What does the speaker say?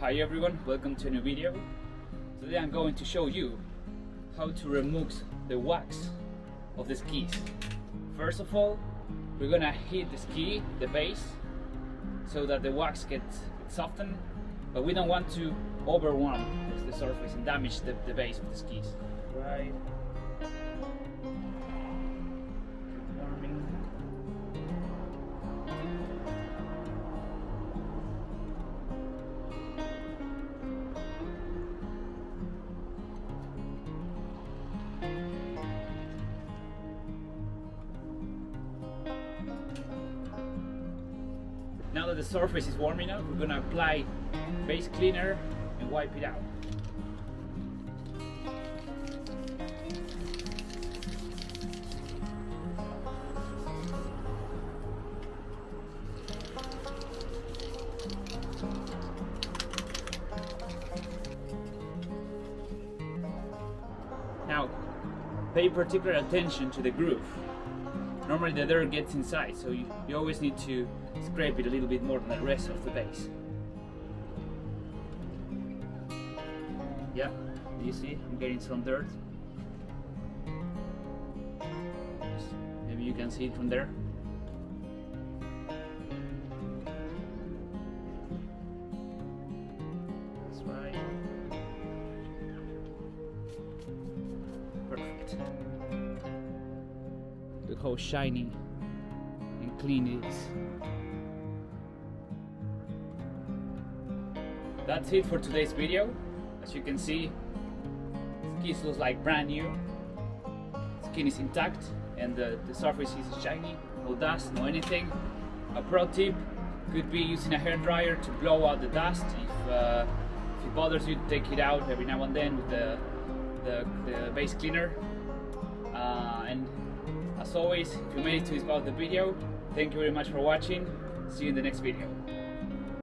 Hi everyone, welcome to a new video. Today I'm going to show you how to remove the wax of the skis. First of all, we're gonna heat the ski, the base, so that the wax gets softened, but we don't want to overwarm the surface and damage the base of the skis. Right. Warming. Now that the surface is warm enough, we're gonna apply base cleaner and wipe it out. Now, pay particular attention to the groove. Normally the dirt gets inside, so you always need to scrape it a little bit more than the rest of the base. Yeah, you see, I'm getting some dirt. Maybe you can see it from there. That's right. Perfect. Look how shiny and clean it is. That's it for today's video. As you can see, skis looks like brand new. Skin is intact and the surface is shiny, no dust, no anything. A pro tip could be using a hair dryer to blow out the dust. If it bothers you, take it out every now and then with the base cleaner. And as always, if you made it to this part of the video, thank you very much for watching. See you in the next video.